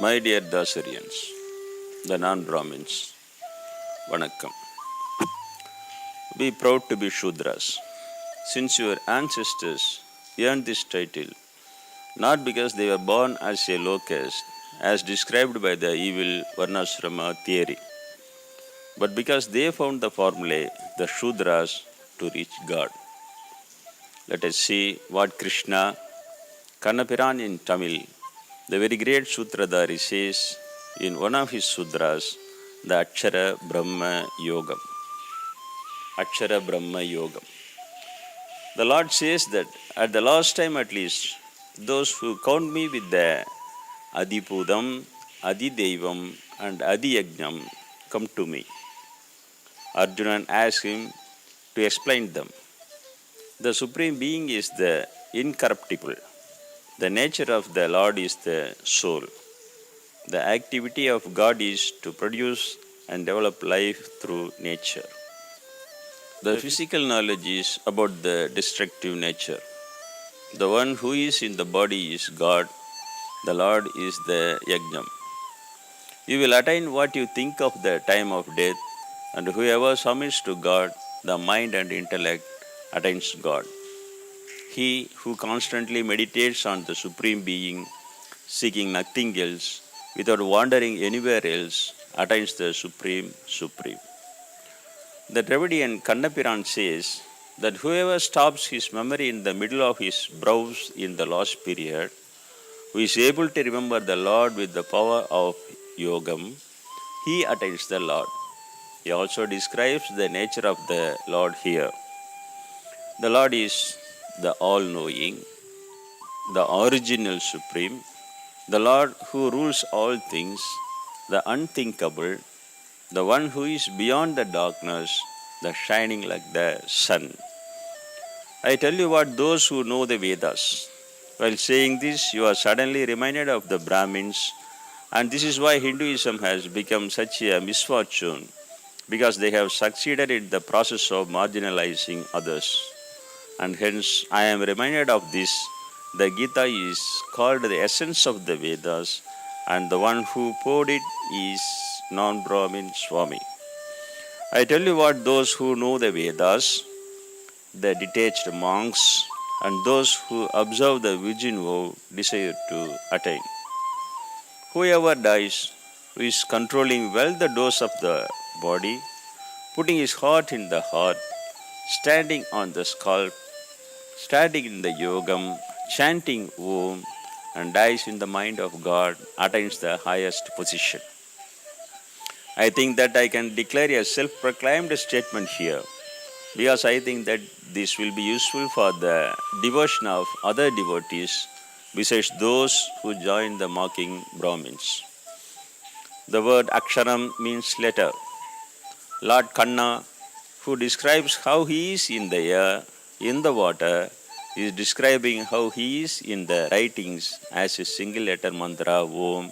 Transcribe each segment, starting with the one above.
My dear Dasarians, the non-Brahmins, Vanakkam. Be proud to be Shudras, since your ancestors earned this title not because they were born as a low caste, as described by the evil Varnashrama theory, but because they found the formulae, the Shudras, to reach God. Let us see what Krishna, Kannapiran in Tamil, the very great Sutradhari, says in one of his sutras, the Akshara Brahma Yogam. Akshara Brahma Yogam. The Lord says that at the last time at least, those who count me with the Adipudam, Adidevam and Adiyajnam come to me. Arjuna asked him to explain them. The Supreme Being is the incorruptible. The nature of the Lord is the soul. The activity of God is to produce and develop life through nature. The physical knowledge is about the destructive nature. The one who is in the body is God. The Lord is the Yajnam. You will attain what you think of the time of death, and whoever submits to God, the mind and intellect, attains God. He who constantly meditates on the Supreme Being, seeking nothing else, without wandering anywhere else, attains the Supreme. The Dravidian Kannapiran says that whoever stops his memory in the middle of his brows in the last period, who is able to remember the Lord with the power of Yogam, he attains the Lord. He also describes the nature of the Lord here. The Lord is the all-knowing, the original Supreme, the Lord who rules all things, the unthinkable, the one who is beyond the darkness, the shining like the sun. I tell you what those who know the Vedas. While saying this, you are suddenly reminded of the Brahmins, and this is why Hinduism has become such a misfortune, because they have succeeded in the process of marginalizing others. And hence, I am reminded of this. The Gita is called the essence of the Vedas, and the one who poured it is non-Brahmin Swami. I tell you what those who know the Vedas, the detached monks, and those who observe the virgin vow desire to attain. Whoever dies, who is controlling well the dose of the body, putting his heart in the heart, standing on the scalp, standing in the yogam, chanting Om, and dies in the mind of God, attains the highest position. I think that I can declare a self-proclaimed statement here, because I think that this will be useful for the devotion of other devotees besides those who join the mocking Brahmins. The word Aksharam means letter. Lord Kanna, who describes how he is in the air, in the water, is describing how he is in the writings as a single letter mantra Om,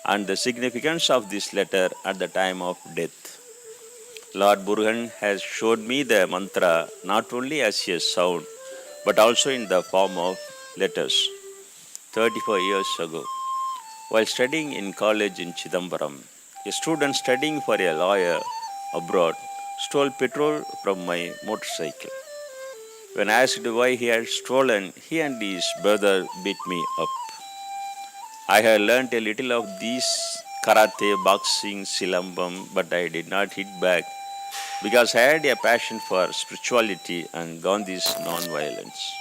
and the significance of this letter at the time of death. Lord Murugan has showed me the mantra not only as a sound but also in the form of letters. 34 years ago, while studying in college in Chidambaram, a student studying for a lawyer abroad stole petrol from my motorcycle. When asked why he had stolen, he and his brother beat me up. I had learnt a little of these karate, boxing, silambam, but I did not hit back because I had a passion for spirituality and Gandhi's non-violence.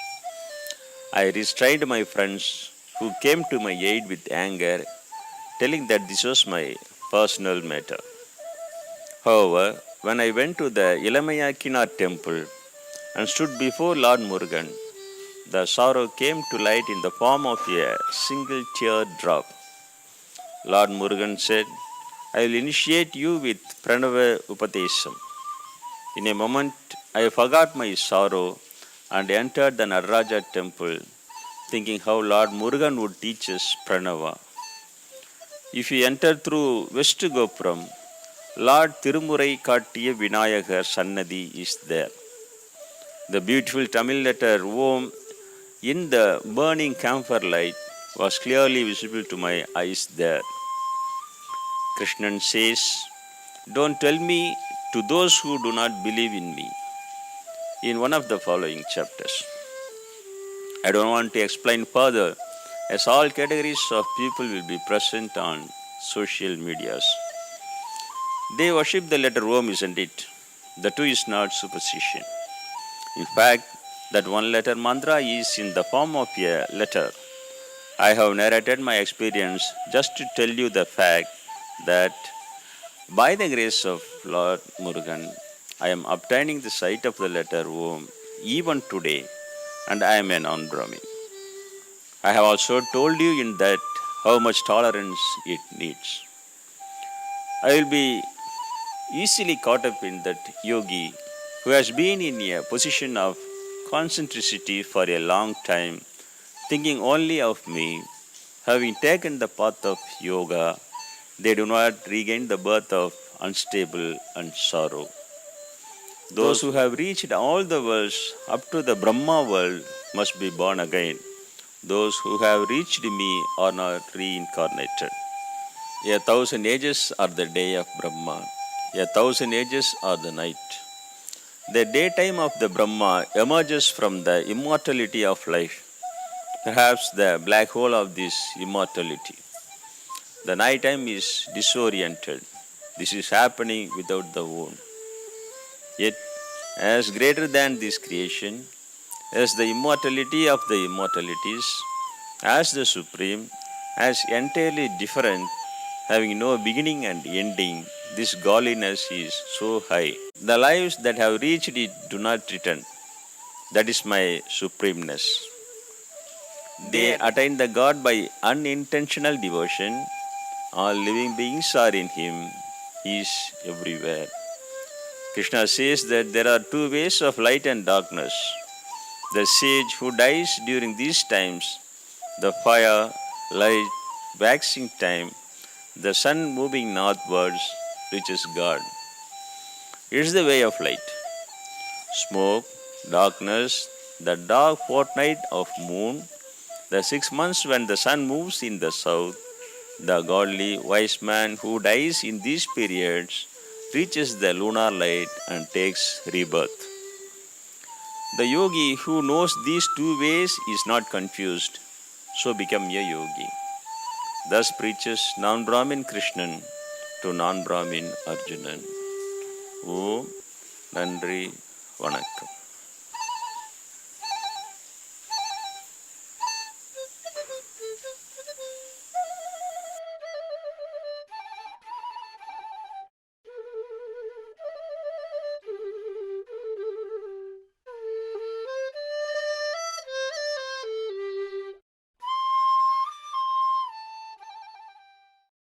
I restrained my friends who came to my aid with anger, telling that this was my personal matter. However, when I went to the Ilamaya Kinar temple and stood before Lord Murugan, the sorrow came to light in the form of a single tear drop. Lord Murugan said, I will initiate you with Pranava Upadesam. In a moment, I forgot my sorrow and entered the Nararaja temple, thinking how Lord Murugan would teach us Pranava. If you enter through West Gopuram, Lord Tirumurai Kattiya Vinayagar Sannadi is there. The beautiful Tamil letter Om in the burning camphor light was clearly visible to my eyes there. Krishnan says, "Don't tell me to those who do not believe in me," in one of the following chapters. I don't want to explain further, as all categories of people will be present on social medias. They worship the letter Om, isn't it? The two is not superstition. In fact, that one letter mantra is in the form of a letter. I have narrated my experience just to tell you the fact that by the grace of Lord Murugan, I am obtaining the sight of the letter Om even today, and I am a non-Brahmin. I have also told you in that how much tolerance it needs. I will be easily caught up in that yogi who has been in a position of concentricity for a long time, thinking only of me, having taken the path of yoga, they do not regain the birth of unstable and sorrow. Those who have reached all the worlds up to the Brahma world must be born again. Those who have reached me are not reincarnated. 1,000 ages are the day of Brahma. 1,000 ages are the night. The daytime of the Brahma emerges from the immortality of life, perhaps the black hole of this immortality. The nighttime is disoriented. This is happening without the wound. Yet, as greater than this creation, as the immortality of the immortalities, as the Supreme, as entirely different, having no beginning and ending, this godliness is so high. The lives that have reached it do not return. That is my supremeness. They attain the God by unintentional devotion. All living beings are in Him. He is everywhere. Krishna says that there are two ways of light and darkness. The sage who dies during these times, the fire, light, waxing time, the sun moving northwards reaches God. It is the way of light. Smoke, darkness, the dark fortnight of moon, the 6 months when the sun moves in the south, the godly wise man who dies in these periods reaches the lunar light and takes rebirth. The yogi who knows these two ways is not confused, so become a yogi. Thus preaches non-Brahmin Krishnan to non-Brahmin Arjunan. Om Nandri Vanakkam.